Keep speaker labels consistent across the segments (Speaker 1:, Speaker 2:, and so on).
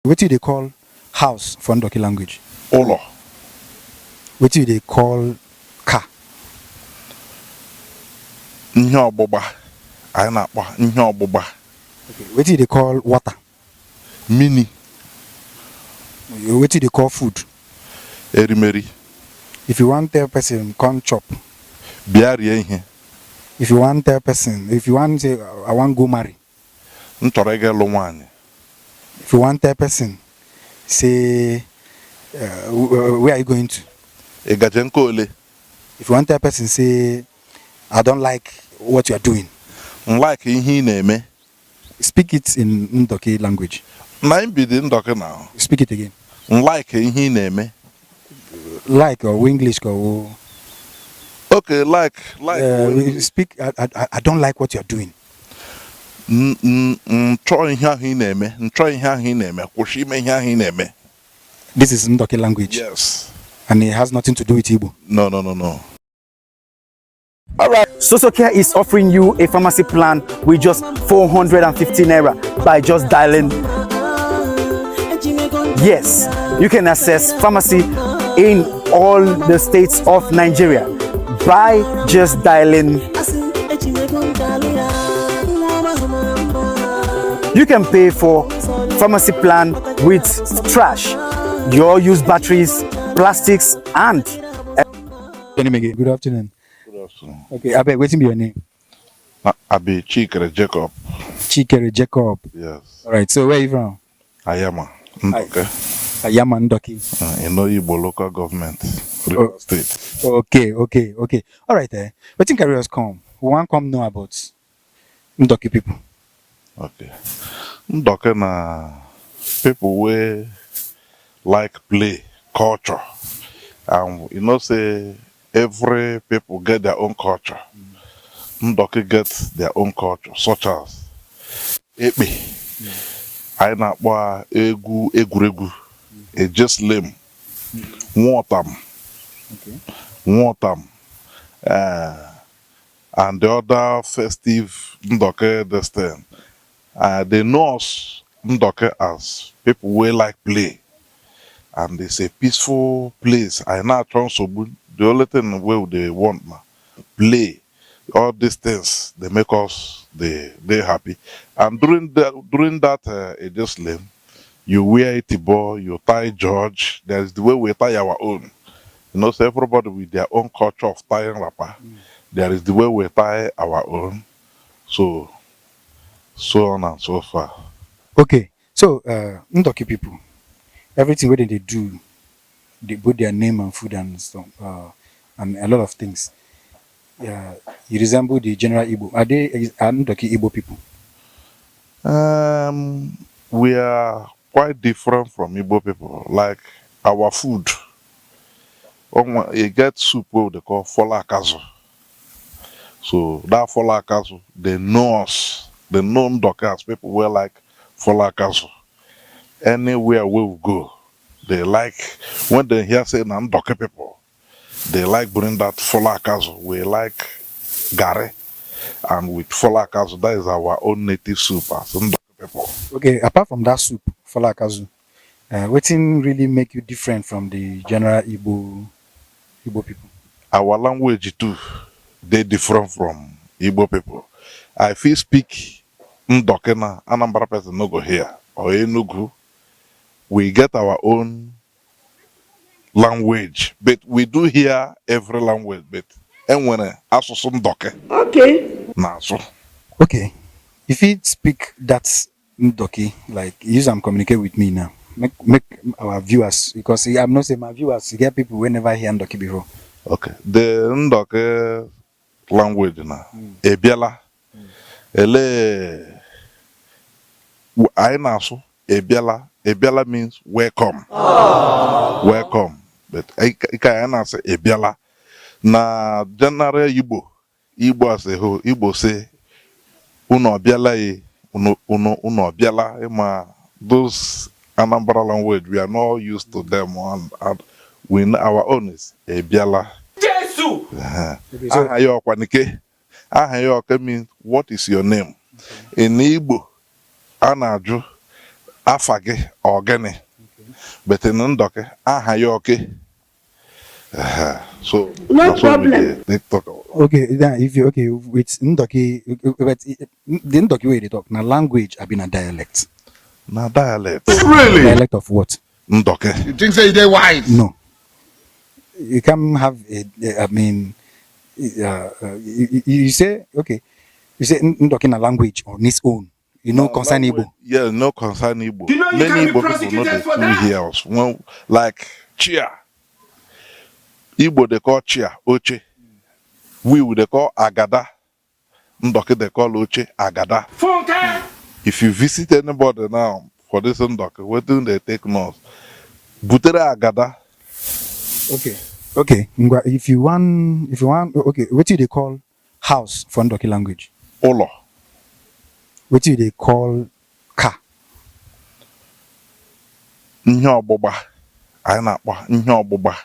Speaker 1: What do they call house for NDOKI language?
Speaker 2: Olo.
Speaker 1: What do they call car?
Speaker 2: Ihe ọgbụgba. Anyị na-akpọ ihe ọgbụgba.
Speaker 1: Okay. What do they call water?
Speaker 2: Mini.
Speaker 1: What do they call food?
Speaker 2: Erimeri.
Speaker 1: If you want tell person come chop.
Speaker 2: Bịa rie ihe.
Speaker 1: If you want tell person, if you want say I want go marry.
Speaker 2: M chọrọ ịga ịlụ nwaanyị.
Speaker 1: If you want tell person, say where are you going to?
Speaker 2: Ị gaje nke ole?
Speaker 1: If you want tell person, say I don't like what you are doing.
Speaker 2: M like ihe ị na-eme.
Speaker 1: Speak it in NDOKI language.
Speaker 2: Na m bidi NDOKI now.
Speaker 1: Speak it again.
Speaker 2: M like ihe ị na-eme.
Speaker 1: Like or English or.
Speaker 2: Okay, like.
Speaker 1: Speak. I don't like what you are doing.
Speaker 2: Chọọ ihe ahụ ị na-eme. Chọọ ihe ahụ ị na-eme. Kwụsị ime ihe ahụ ị na-eme.
Speaker 1: This is NDOKI language.
Speaker 2: Yes.
Speaker 1: And it has nothing to do with Igbo.
Speaker 2: No.
Speaker 3: All right. SoSoCare is offering you a pharmacy plan with just 450 naira by just dialing. Yes, you can access pharmacy in all the states of Nigeria by just dialing. You can pay for pharmacy plan with trash, your used batteries, plastics, and.
Speaker 1: Good afternoon.
Speaker 2: Good afternoon.
Speaker 1: Okay, I beg, waiting be your name.
Speaker 2: I be Chikere Jacob.
Speaker 1: Chikere Jacob.
Speaker 2: Yes.
Speaker 1: All right. So where are you from?
Speaker 2: Ayama. Okay.
Speaker 1: Ayama NDOKI.
Speaker 2: In OYIGBO local government, Rivers State.
Speaker 1: Okay. All right. But think carriers come. We want come know about NDOKI people.
Speaker 2: Okay. NDOKI na people wey like play culture, and you know say every people get their own culture. NDOKI gets their own culture, such as ekpe. Anyị na-akpọ egwu egwuregwu, ejeslem, nwotam, and the other festive NDOKI this thing. They know us NDOKI as people wey like play, and it's a peaceful place. I now try to the only thing wey they want na play. All these things they make us they happy, and during that ejeslem, you wear itibo, you tie George. There's the way we tie our own. You know, so everybody with their own culture of tying wrapper. There is the way we tie our own. So on and so far.
Speaker 1: Okay, so NDOKI people, everything what they do, they put their name and food and stuff, and a lot of things. Yeah, you resemble the general Igbo. Are they NDOKI Igbo people?
Speaker 2: We are quite different from Igbo people. Like our food, you get soup what they call fola akazu. So that fola akazu, they know us. They know NDOKI as people were like fola akazu. Anywhere we go, they like when they hear say NDOKI people. They like bring that fola akazu. We like gare, and with fola akazu, that is our own native soup as NDOKI people.
Speaker 1: Okay, apart from that soup, fola akazu, what thing really make you different from the general Igbo people?
Speaker 2: Our language too, they different from Igbo people. If you speak NDOKI na Anambra person no go here or Enugu, we get our own language, but we do hear every language, but and when asusu NDOKI. Okay. Nah, so.
Speaker 1: Okay, if you speak that NDOKI, like use and communicate with me now. Make our viewers, because I'm not saying my viewers, you get people who never hear NDOKI before.
Speaker 2: Okay, the NDOKI language now, ebiala, ele, ainaso, ebiala means welcome. Welcome. But I can say ebiala. Na general Igbo as a whole, Igbo say uno abiala uno abiala. Those Anambra language we are not used to them, and we know our own is ebiala. Jesus. Ahayoke means what is your name? In Igbo, anaju Afage or Gene. But in Ndoke, aha yoke. So
Speaker 4: No problem.
Speaker 2: They talk.
Speaker 1: Okay, then if you okay with Ndoki, but the Ndoki way they talk now language have been a dialect.
Speaker 2: Now dialect.
Speaker 4: Really?
Speaker 1: Dialect of what?
Speaker 2: Ndoke.
Speaker 4: You think say they wise?
Speaker 1: No, you can have I mean, you say okay, you say Ndoki na language on its own. You know, concern Igbo.
Speaker 2: Yeah, no concern Igbo.
Speaker 4: You know you
Speaker 2: Many
Speaker 4: can be
Speaker 2: Igbo people know
Speaker 4: prosecuted
Speaker 2: the
Speaker 4: for
Speaker 2: two
Speaker 4: that.
Speaker 2: here. Well, like Chia. Igbo they call Chia, Oche. We they call Agada. Ndoke they call Oche, Agada.
Speaker 4: Funke.
Speaker 2: If you visit anybody now for this Ndoke, what do they take notes? Butere Agada.
Speaker 1: Okay. Okay. If you want, okay, what do they call house for Ndoki language?
Speaker 2: Olo.
Speaker 1: What do they call car?
Speaker 2: Ihe ọgbụgba. Anyị na-akpọ ihe ọgbụgba.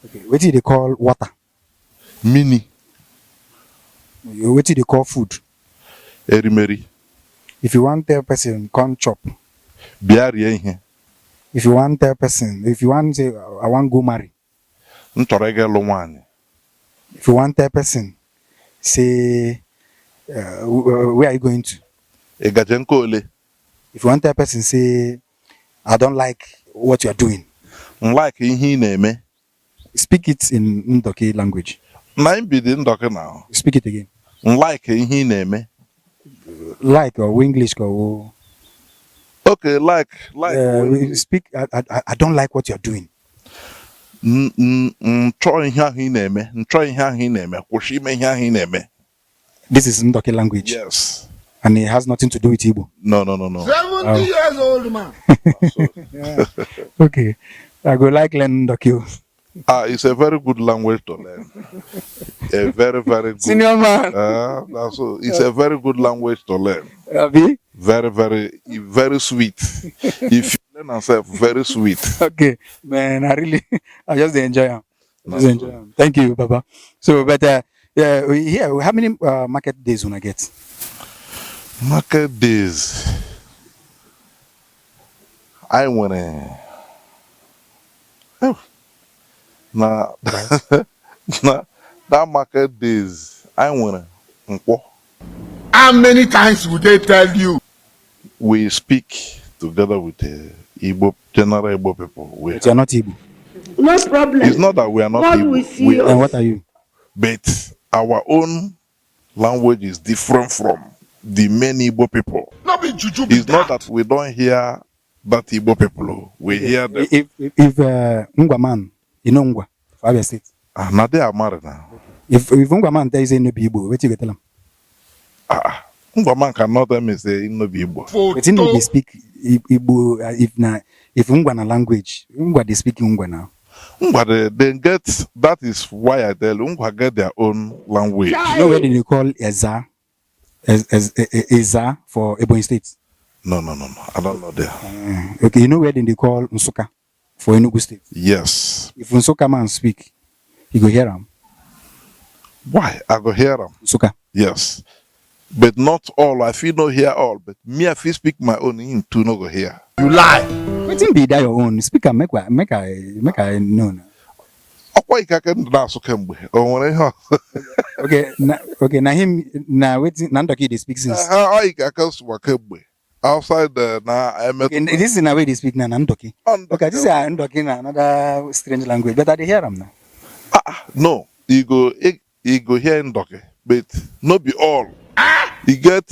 Speaker 1: Okay. What do they call water?
Speaker 2: Mini.
Speaker 1: What do they call food?
Speaker 2: Erimeri.
Speaker 1: If you want tell person, come chop.
Speaker 2: Bịa rie ihe.
Speaker 1: If you want tell person, if you want say, I want go marry.
Speaker 2: M chọrọ ịga ịlụ nwaanyị.
Speaker 1: If you want tell person, say, where are you going to?
Speaker 2: Ị gaje nke ole?
Speaker 1: If you want tell person, say, I don't like what you are doing.
Speaker 2: M like ihe ị na-eme.
Speaker 1: Speak it in Ndoki language.
Speaker 2: Na m bi dị Ndoke now.
Speaker 1: Speak it again.
Speaker 2: M like ihe ị na-eme.
Speaker 1: Like or English or
Speaker 2: Okay, like.
Speaker 1: speak. I don't like what you are doing.
Speaker 2: Chọọ ihe ahụ ị na-eme. Chọọ ihe ahụ ị na-eme. Kwụsị ime ihe ahụ ị na-eme.
Speaker 1: This is Ndoki language.
Speaker 2: Yes.
Speaker 1: And it has nothing to do with Igbo.
Speaker 2: No.
Speaker 4: 70 years old man.
Speaker 1: Okay. I go like learn Ndoki.
Speaker 2: It's a very good language to learn. A very, very good.
Speaker 1: Senior man.
Speaker 2: It's a very good language to learn.
Speaker 1: Abi?
Speaker 2: Very, very sweet. If you learn yourself, very sweet.
Speaker 1: Okay. Man, I just enjoy him. Thank you, Baba. So, but here, how many market days when I get?
Speaker 2: Market days. I want to. Now, that market days, I want to.
Speaker 4: How many times would they tell you?
Speaker 2: We speak together with the general Igbo people.
Speaker 1: But you're not Igbo.
Speaker 4: No problem.
Speaker 2: It's not that we are not
Speaker 4: God
Speaker 2: Igbo.
Speaker 4: will see
Speaker 2: We
Speaker 4: us.
Speaker 1: And what are you?
Speaker 2: But our own language is different from the many Igbo people.
Speaker 4: Not be juju.
Speaker 2: It's not that we don't hear that Igbo people. We hear them.
Speaker 1: If Ngwa man, you know Ngwa, for Abia State.
Speaker 2: Now they are married now.
Speaker 1: If Ngwa man tells you no be Igbo, what you tell him?
Speaker 2: Ngwa man cannot tell me say no be Igbo.
Speaker 1: But you know they speak Igbo. If Ngwa na language, Ngwa they speak Ngwa now.
Speaker 2: Ngwa they get, that is why I tell you, Ngwa get their own language.
Speaker 1: You know where they call Eza? Eza for Ebonyi State.
Speaker 2: No. I don't know there.
Speaker 1: Okay, you know where they call Nsuka for Enugu State.
Speaker 2: Yes.
Speaker 1: If Nsuka man speak, you go hear him.
Speaker 2: Why? I go hear them.
Speaker 1: Nsuka.
Speaker 2: Yes. But not all. I feel no hear all. But me, I feel speak my own in to no go hear.
Speaker 4: You lie.
Speaker 1: Wetin be that your own? Speak and make I know. Now.
Speaker 2: Ọkwa ikake ndụ na-asụ kemgbe. O nwere ihe
Speaker 1: Okay, na him na wetin na Ndoki they speak since.
Speaker 2: ọ ikake sụwa kemgbe. Outside na
Speaker 1: Okay, this is na way they speak na Ndoki. Okay, this is Ndoki na another strange language, but I dey hear them now.
Speaker 2: No, you go hear Ndoki, but no be all. You get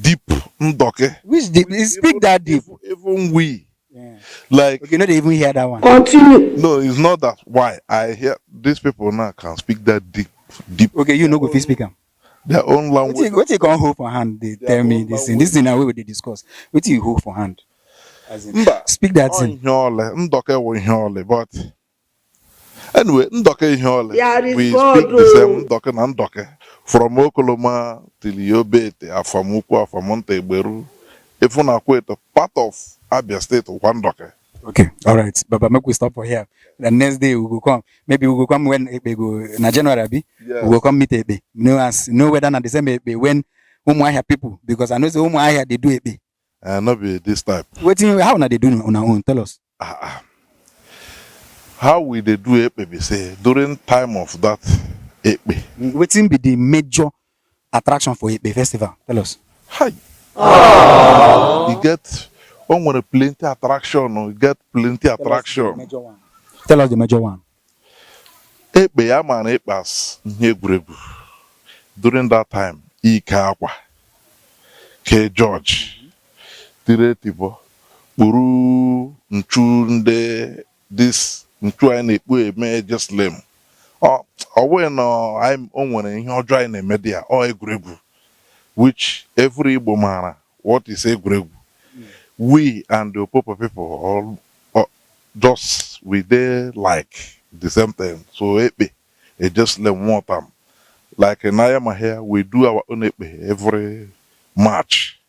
Speaker 2: deep Ndoki.
Speaker 1: Which deep? You speak that deep.
Speaker 2: Even we.
Speaker 1: Yeah.
Speaker 2: Like,
Speaker 1: Okay, no, they even hear that one.
Speaker 4: Continue.
Speaker 2: no, it's not that. Why? I hear these people now can speak that deep.
Speaker 1: Okay, you know go fit speak am.
Speaker 2: Their own language.
Speaker 1: What you can hold for hand? They tell me this thing. This is na way they discuss. What you hold for hand? As in, speak that thing.
Speaker 2: Ndoki will hear but anyway, Ndoki
Speaker 4: There is
Speaker 2: we
Speaker 4: God,
Speaker 2: speak the same Ndoki and Ndoki. From Okoloma till Yobete, Afamuku, Afamonte, Beru, if we are quite a part of Abia State, one Ndoki.
Speaker 1: Okay, all right. But make we stop for here. The next day we will come. Maybe we will come when Ebe go na January.
Speaker 2: Yes.
Speaker 1: We will come meet Ebe. Know whether na the same Ebe when Umuahia people, because I know the Umuahia they do Ebe.
Speaker 2: not be this type.
Speaker 1: Waiting, how na they do on our own? Tell us.
Speaker 2: How we they do it, baby? Say during time of that ekpe.
Speaker 1: Waiting be the major attraction for Ekpe festival. Tell us.
Speaker 2: Hi. You get one with a plenty attraction, or you get plenty attraction.
Speaker 1: Tell us the major one.
Speaker 2: Ekpe ya man ekpas nye egwuregwu. During that time, Ike Akwa, K George, Tire Tibo, Buru Nchunde, this Nchu anyị na-ekpu eme just lame. When I'm on when you dry in the media or egwuregwu, which every Igbo man, what is egwuregwu? We and the Opopo people all just we they like the same thing. So it just learn one time. Like in Ayama here, we do our own ekpe every March.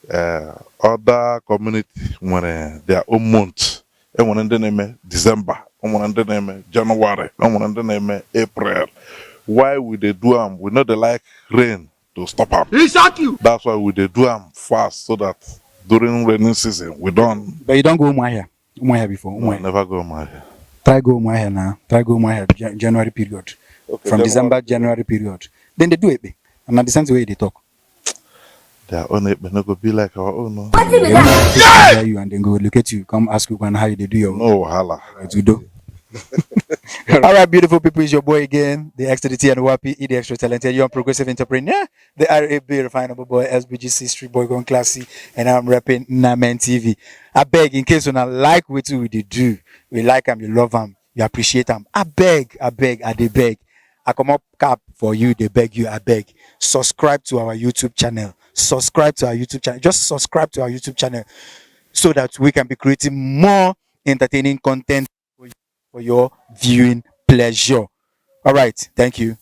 Speaker 2: Other community when their own month. And when they name December, and when they name January, and when they name April. Why we they do them? We know they like rain to stop them. That's why we they do them fast so that during rainy season we don't.
Speaker 1: But you don't go Umuahia. Umuahia before.
Speaker 2: No, never go Umuahia.
Speaker 1: Try go Umuahia now. Try go Umuahia January period.
Speaker 2: Okay,
Speaker 1: From December, January period. Then they do it. And at the same way they talk.
Speaker 2: Their own ekpe no go be like our own. No.
Speaker 1: They want to hear you and then go look at you, come ask you how you do your own.
Speaker 2: No hala.
Speaker 1: All right, beautiful people, it's your boy again, the X to the T and WAPI, the extra talented young progressive entrepreneur, the RAB refinable boy, SBGC street boy gone classy, and I'm rapping Namen TV. I beg, in case you not like what we do, we like them, you love them, you appreciate them. I beg, I dey beg. I come up cap for you, they beg you, I beg. Subscribe to our YouTube channel. Subscribe to our YouTube channel. Just subscribe to our YouTube channel so that we can be creating more entertaining content for your viewing pleasure. All right. Thank you.